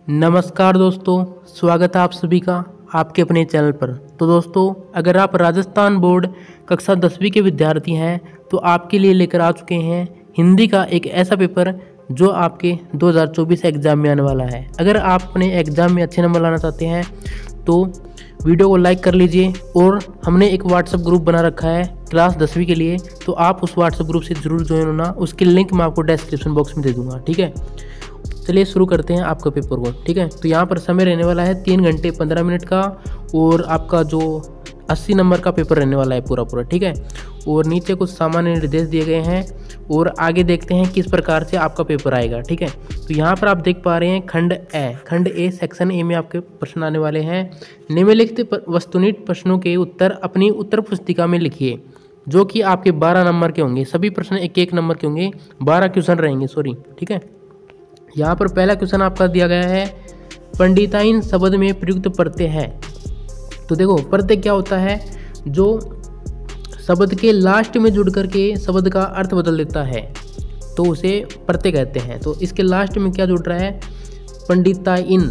नमस्कार दोस्तों, स्वागत है आप सभी का आपके अपने चैनल पर। तो दोस्तों, अगर आप राजस्थान बोर्ड कक्षा 10वीं के विद्यार्थी हैं तो आपके लिए लेकर आ चुके हैं हिंदी का एक ऐसा पेपर जो आपके 2024 एग्ज़ाम में आने वाला है। अगर आप अपने एग्ज़ाम में अच्छे नंबर लाना चाहते हैं तो वीडियो को लाइक कर लीजिए। और हमने एक व्हाट्सएप ग्रुप बना रखा है क्लास 10वीं के लिए, तो आप उस व्हाट्सएप ग्रुप से ज़रूर ज्वाइन होना। उसकी लिंक मैं आपको डिस्क्रिप्शन बॉक्स में दे दूँगा, ठीक है। चलिए शुरू करते हैं आपका पेपर को, ठीक है। तो यहाँ पर समय रहने वाला है 3 घंटे 15 मिनट का, और आपका जो 80 नंबर का पेपर रहने वाला है पूरा, ठीक है। और नीचे कुछ सामान्य निर्देश दिए गए हैं और आगे देखते हैं किस प्रकार से आपका पेपर आएगा, ठीक है। तो यहाँ पर आप देख पा रहे हैं खंड ए सेक्शन ए में आपके प्रश्न आने वाले हैं। निम्नलिखित वस्तुनिष्ठ प्रश्नों के उत्तर अपनी उत्तर पुस्तिका में लिखिए, जो कि आपके 12 नंबर के होंगे। सभी प्रश्न 1-1 नंबर के होंगे, 12 क्वेश्चन रहेंगे, ठीक है। यहाँ पर पहला क्वेश्चन आपका दिया गया है, पंडिताइन शब्द में प्रयुक्त प्रत्यय है। तो देखो, प्रत्यय क्या होता है? जो शब्द के लास्ट में जुड़ करके शब्द का अर्थ बदल देता है तो उसे प्रत्यय कहते हैं। तो इसके लास्ट में क्या जुड़ रहा है? पंडिताइन,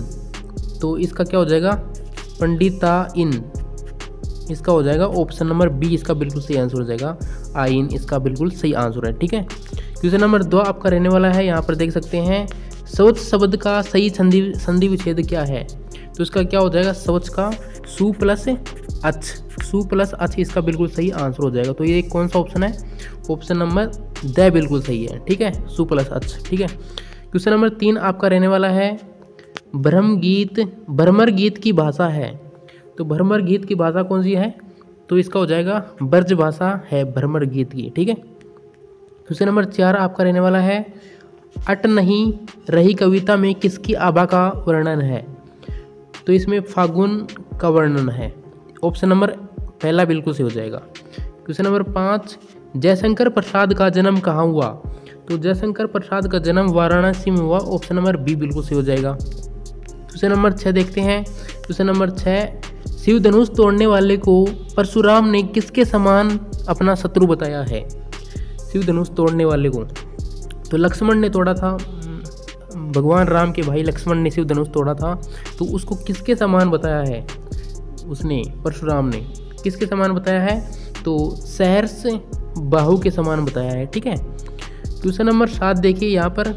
तो इसका क्या हो जाएगा? पंडिताइन, इसका हो जाएगा ऑप्शन नंबर बी, इसका बिल्कुल सही आंसर हो जाएगा। आइन इसका बिल्कुल सही आंसर है, ठीक है। क्वेश्चन नंबर 2 आपका रहने वाला है, यहाँ पर देख सकते हैं, शौच शब्द का सही संधि विच्छेद क्या है? तो इसका क्या हो जाएगा? शौच का सु प्लस अच, इसका बिल्कुल सही आंसर हो जाएगा। तो ये कौन सा ऑप्शन है? ऑप्शन नंबर द बिल्कुल सही है, ठीक है, सु प्लस अच, ठीक है। क्वेश्चन नंबर 3 आपका रहने वाला है, भ्रमर गीत की भाषा है। तो भ्रमर गीत की भाषा कौन सी है? तो इसका हो जाएगा ब्रज भाषा है भ्रमर गीत की, ठीक है। क्वेश्चन नंबर 4 आपका रहने वाला है, अट नहीं रही कविता में किसकी आभा का वर्णन है? तो इसमें फागुन का वर्णन है। ऑप्शन नंबर पहला बिल्कुल सही हो जाएगा। क्वेश्चन नंबर 5, जयशंकर प्रसाद का जन्म कहाँ हुआ? तो जयशंकर प्रसाद का जन्म वाराणसी में हुआ। ऑप्शन नंबर बी बिल्कुल सही हो जाएगा। क्वेश्चन नंबर 6 देखते हैं। क्वेश्चन नंबर 6, शिव धनुष तोड़ने वाले को परशुराम ने किसके समान अपना शत्रु बताया है? शिव धनुष तोड़ने वाले को तो लक्ष्मण ने तोड़ा था, भगवान राम के भाई लक्ष्मण ने शिव धनुष तोड़ा था। तो उसको किसके समान बताया है? उसने, परशुराम ने किसके समान बताया है? तो सहर्ष बाहु के समान बताया है, ठीक है। क्वेश्चन नंबर 7 देखिए, यहाँ पर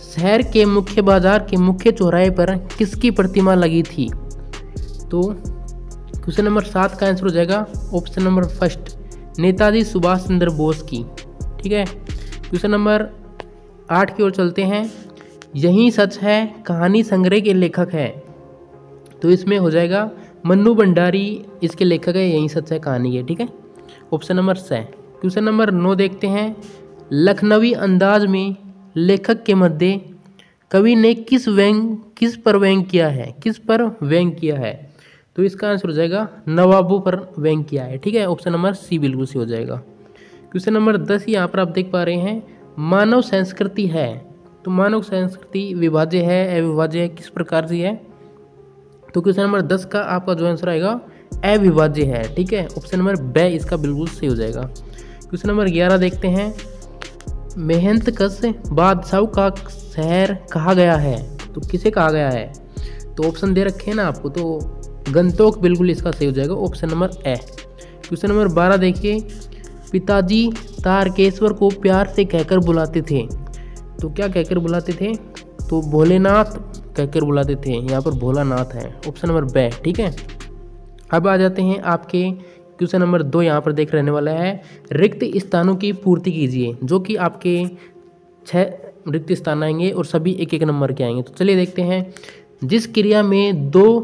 शहर के मुख्य बाजार के मुख्य चौराहे पर किसकी प्रतिमा लगी थी? तो क्वेश्चन नंबर 7 का आंसर हो जाएगा option number first, Netaji Subhash Chandra Bose की, ठीक है। क्वेश्चन नंबर 8 की ओर चलते हैं, यही सच है कहानी संग्रह के लेखक है। तो इसमें हो जाएगा मन्नू भंडारी इसके लेखक है, यही सच है कहानी है, ठीक है। Option number C. Question number 9 देखते हैं, लखनवी अंदाज में लेखक के मध्य कवि ने किस पर व्यंग किया है? तो इसका आंसर हो जाएगा नवाबों पर व्यंग किया है, ठीक है। ऑप्शन नंबर सी बिल्कुल सही हो जाएगा। क्वेश्चन नंबर 10 यहाँ पर आप देख पा रहे हैं, मानव संस्कृति है। तो मानव संस्कृति विभाज्य है, अविभाज्य है, किस प्रकार से है? तो क्वेश्चन नंबर 10 का आपका जो आंसर आएगा अविभाज्य है, ठीक है। ऑप्शन नंबर बी इसका बिल्कुल सही हो जाएगा। क्वेश्चन नंबर 11 देखते हैं, मेहनतकश बादशाह का शहर कहा गया है? तो किसे कहा गया है? तो ऑप्शन दे रखे हैं ना आपको, तो गंतोक बिल्कुल इसका सही हो जाएगा। Option number A. Question number 12 देखिए, पिताजी तारकेश्वर को प्यार से कहकर बुलाते थे। तो क्या कहकर बुलाते थे? तो भोलेनाथ कहकर बुलाते थे, यहाँ पर भोलानाथ है। ऑप्शन नंबर बी, ठीक है। अब आ जाते हैं आपके क्वेश्चन नंबर 2, यहाँ पर देख रहने वाला है, रिक्त स्थानों की पूर्ति कीजिए, जो कि आपके 6 रिक्त स्थान आएंगे और सभी 1-1 नंबर के आएंगे। तो चलिए देखते हैं, जिस क्रिया में 2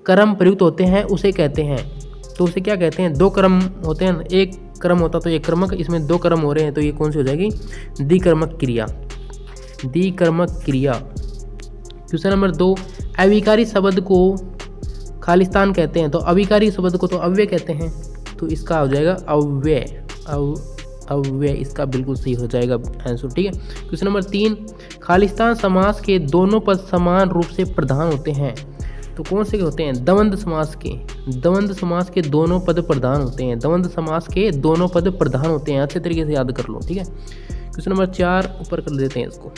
कर्म प्रयुक्त होते हैं उसे कहते हैं। तो उसे क्या कहते हैं? 2 कर्म होते हैं, एक कर्म होता तो एक कर्मक, इसमें 2 कर्म हो रहे हैं तो ये कौन सी हो जाएगी? द्विकर्मक क्रिया। क्वेश्चन नंबर 2, अविकारी शब्द को खालिस्तान कहते हैं। तो अविकारी शब्द को तो अव्यय कहते हैं, तो इसका हो जाएगा अव्यय, इसका बिल्कुल सही हो जाएगा आंसर, ठीक है। क्वेश्चन नंबर 3, खालिस्तान समास के दोनों पद समान रूप से प्रधान होते हैं। तो कौन से होते हैं? द्वंद्व समास के दोनों पद प्रधान होते हैं। अच्छे तरीके से याद कर लो, ठीक है। क्वेश्चन नंबर 4 ऊपर कर देते हैं इसको।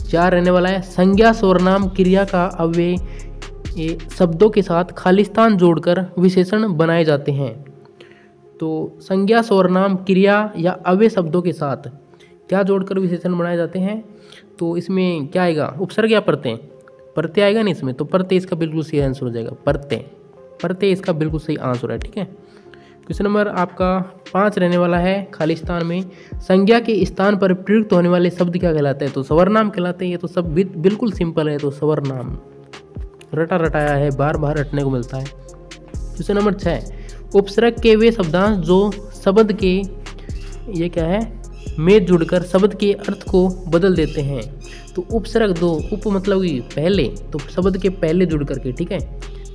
4 रहने वाला है संज्ञा सर्वनाम क्रिया का अव्यय ये शब्दों के साथ खालिस्तान जोड़कर विशेषण बनाए जाते हैं। तो संज्ञा सर्वनाम क्रिया या अव्यय शब्दों के साथ क्या जोड़कर विशेषण बनाए जाते हैं, तो इसमें क्या आएगा, उपसर्ग या प्रत्यय, प्रत्यय आएगा नहीं इसमें, तो प्रत्यय इसका बिल्कुल सही आंसर हो जाएगा, प्रत्यय, प्रत्यय इसका बिल्कुल सही आंसर है। ठीक है, क्वेश्चन नंबर आपका 5 रहने वाला है खालिस्तान में संज्ञा के स्थान पर प्रयुक्त होने वाले शब्द क्या कहलाते हैं, तो स्वर्नाम कहलाते हैं। ये तो सब बिल्कुल सिंपल है, तो स्वर्नाम रटा रटाया है, बार बार रटने को मिलता है। क्वेश्चन नंबर 6 उपसर्ग के वे शब्दांश जो शब्द के ये क्या है में जुड़कर शब्द के अर्थ को बदल देते हैं। तो उपसर्ग 2 उप मतलब पहले, तो शब्द के पहले जुड़ करके, ठीक है,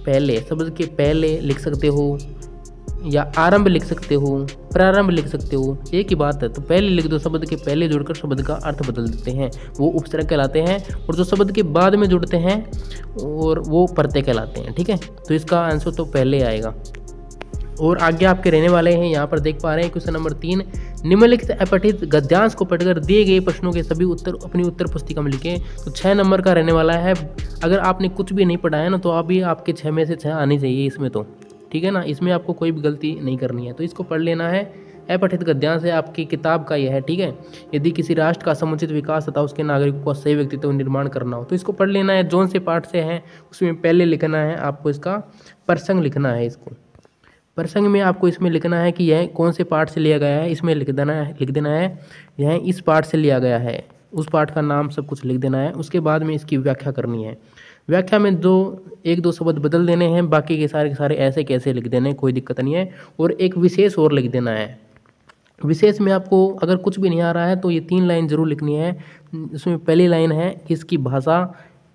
पहले शब्द के पहले लिख सकते हो या आरंभ लिख सकते हो, प्रारंभ लिख सकते हो, एक ही बात है। तो पहले लिख दो, शब्द के पहले जुड़कर शब्द का अर्थ बदल देते हैं, वो उपसर्ग कहलाते हैं। और जो शब्द के बाद में जुड़ते हैं और वो प्रत्यय कहलाते हैं। ठीक है, तो इसका आंसर तो पहले आएगा। और आगे आपके रहने वाले हैं, यहाँ पर देख पा रहे हैं क्वेश्चन नंबर 3 निम्नलिखित अपठित गद्यांश को पढ़कर दिए गए प्रश्नों के सभी उत्तर अपनी उत्तर पुस्तिका में लिखें। तो 6 नंबर का रहने वाला है। अगर आपने कुछ भी नहीं पढ़ा है ना, तो अभी आपके 6 में से 6 आनी चाहिए इसमें, तो ठीक है ना, इसमें आपको कोई भी गलती नहीं करनी है। तो इसको पढ़ लेना है। अपठित गद्यांश है आपकी किताब का यह है। ठीक है, यदि किसी राष्ट्र का समुचित विकास तथा उसके नागरिकों का सही व्यक्तित्व निर्माण करना हो तो इसको पढ़ लेना है। जौन से पाठ से है उसमें पहले लिखना है आपको, इसका प्रसंग लिखना है। इसको प्रसंग में आपको इसमें लिखना है कि यह कौन से पाठ से लिया गया है, इसमें लिख देना है यह इस पाठ से लिया गया है, उस पाठ का नाम सब कुछ लिख देना है। उसके बाद में इसकी व्याख्या करनी है। व्याख्या में एक दो शब्द बदल देने हैं, बाकी के सारे ऐसे कैसे लिख देने, कोई दिक्कत नहीं है। और एक विशेष और लिख देना है। विशेष में आपको अगर कुछ भी नहीं आ रहा है तो ये 3 लाइन जरूर लिखनी है। इसमें पहली लाइन है इसकी भाषा,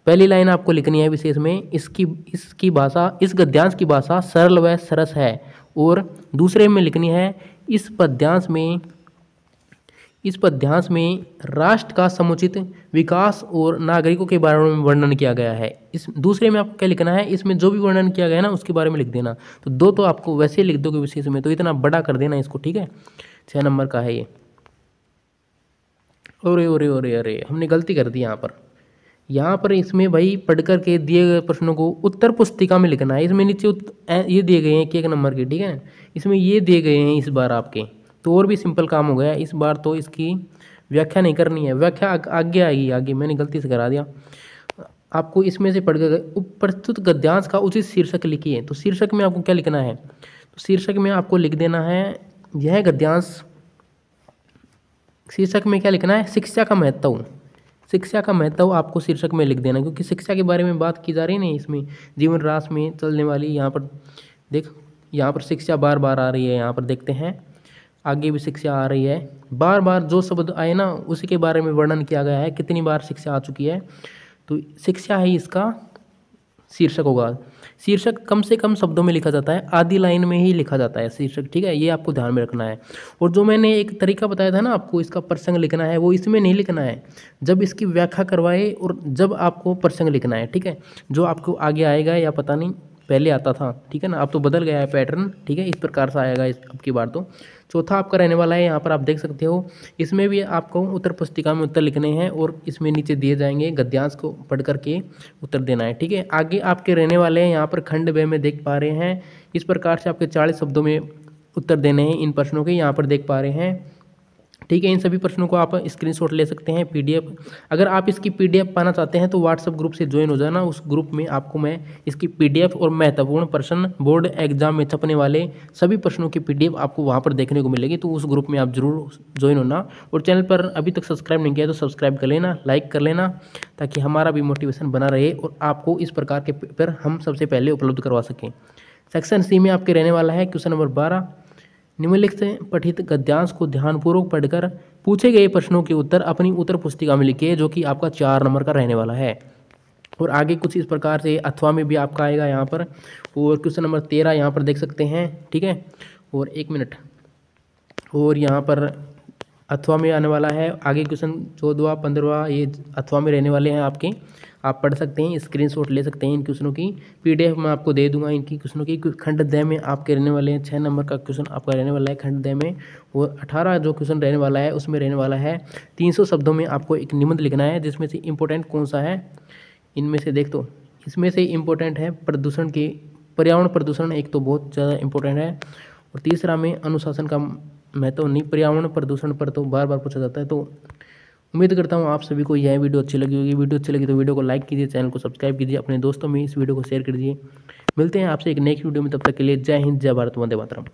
पहली लाइन आपको लिखनी है विशेष में, इसकी भाषा, इस गद्यांश की भाषा सरल व सरस है। और दूसरे में लिखनी है इस पद्यांश में राष्ट्र का समुचित विकास और नागरिकों के बारे में वर्णन किया गया है। इस दूसरे में आपको क्या लिखना है, इसमें जो भी वर्णन किया गया है ना उसके बारे में लिख देना। तो 2 तो आपको वैसे ही लिख दोगे विशेष में, तो इतना बड़ा कर देना इसको। ठीक है, 6 नंबर का है ये। अरे हमने गलती कर दी यहाँ पर इसमें भाई पढ़ कर के दिए गए प्रश्नों को उत्तर पुस्तिका में लिखना है। इसमें नीचे ये दिए गए हैं कि 1 नंबर के, ठीक है, इसमें ये दिए गए हैं इस बार आपके, तो और भी सिंपल काम हो गया। इस बार तो इसकी व्याख्या नहीं करनी है, व्याख्या आगे आएगी, आगे मैंने गलती से करा दिया। आपको इसमें से पढ़ कर प्रस्तुत गद्यांश का उचित शीर्षक लिखिए। तो शीर्षक में आपको क्या लिखना है, तो शीर्षक में आपको लिख देना है यह गद्यांश, शीर्षक में क्या लिखना है, शिक्षा का महत्व। शिक्षा का महत्व आपको शीर्षक में लिख देना, क्योंकि शिक्षा के बारे में बात की जा रही है इसमें, जीवन रास में चलने वाली। यहाँ पर देख, यहाँ पर शिक्षा बार बार आ रही है, यहाँ पर देखते हैं आगे भी शिक्षा आ रही है। बार बार जो शब्द आए ना उसी के बारे में वर्णन किया गया है, कितनी बार शिक्षा आ चुकी है। तो शिक्षा ही इसका शीर्षक होगा। शीर्षक कम से कम शब्दों में लिखा जाता है, आधी लाइन में ही लिखा जाता है शीर्षक। ठीक है, ये आपको ध्यान में रखना है। और जो मैंने एक तरीका बताया था ना आपको, इसका प्रसंग लिखना है, वो इसमें नहीं लिखना है, जब इसकी व्याख्या करवाए और जब आपको प्रसंग लिखना है। ठीक है, जो आपको आगे आएगा या पता नहीं पहले आता था, ठीक है ना, अब तो बदल गया है पैटर्न। ठीक है, इस प्रकार से आएगा अब की बार। तो चौथा आपका रहने वाला है, यहाँ पर आप देख सकते हो, इसमें भी आपको उत्तर पुस्तिका में उत्तर लिखने हैं और इसमें नीचे दिए जाएंगे, गद्यांश को पढ़ करके उत्तर देना है। ठीक है, आगे आपके रहने वाले हैं यहाँ पर खंड ब में देख पा रहे हैं, इस प्रकार से आपके 40 शब्दों में उत्तर देने हैं इन प्रश्नों के, यहाँ पर देख पा रहे हैं। ठीक है, इन सभी प्रश्नों को आप स्क्रीनशॉट ले सकते हैं, PDF। अगर आप इसकी PDF पाना चाहते हैं तो व्हाट्सएप ग्रुप से ज्वाइन हो जाना, उस ग्रुप में आपको मैं इसकी PDF और महत्वपूर्ण प्रश्न, बोर्ड एग्जाम में छपने वाले सभी प्रश्नों की PDF आपको वहां पर देखने को मिलेगी। तो उस ग्रुप में आप जरूर ज्वाइन होना। और चैनल पर अभी तक सब्सक्राइब नहीं किया तो सब्सक्राइब कर लेना, लाइक कर लेना, ताकि हमारा भी मोटिवेशन बना रहे और आपको इस प्रकार के पेपर हम सबसे पहले उपलब्ध करवा सकें। सेक्शन C में आपके रहने वाला है क्वेश्चन नंबर 12, निम्नलिखित पठित गद्यांश को ध्यानपूर्वक पढ़कर पूछे गए प्रश्नों के उत्तर अपनी उत्तर पुस्तिका में लिखिए, जो कि आपका 4 नंबर का रहने वाला है। और आगे कुछ इस प्रकार से अथवा में भी आपका आएगा यहाँ पर। और क्वेश्चन नंबर 13 यहाँ पर देख सकते हैं। ठीक है, और 1 मिनट, और यहाँ पर अथवा में आने वाला है। आगे क्वेश्चन 14वां 15वां ये अथवा में रहने वाले हैं आपके। आप पढ़ सकते हैं, स्क्रीनशॉट ले सकते हैं इन क्वेश्चनों की। PDF मैं आपको दे दूंगा इनकी क्वेश्चनों की। खंड द में आपके रहने वाले हैं 6 नंबर का क्वेश्चन आपका रहने वाला है खंड द में, और 18 जो क्वेश्चन रहने वाला है उसमें रहने वाला है 300 शब्दों में आपको एक निबंध लिखना है, जिसमें से इम्पोर्टेंट कौन सा है इनमें से देख। तो इसमें से इम्पोर्टेंट है प्रदूषण की, पर्यावरण प्रदूषण एक तो बहुत ज़्यादा इम्पोर्टेंट है, और तीसरा में अनुशासन का महत्व नहीं, पर्यावरण प्रदूषण पर तो बार बार पूछा जाता है। तो उम्मीद करता हूँ आप सभी को यह वीडियो अच्छी लगी होगी। वीडियो अच्छी लगी तो वीडियो को लाइक कीजिए, चैनल को सब्सक्राइब कीजिए, अपने दोस्तों में इस वीडियो को शेयर कर दीजिए। मिलते हैं आपसे एक नेक्स्ट वीडियो में, तब तक के लिए जय हिंद, जय भारत, वंदे मातरम।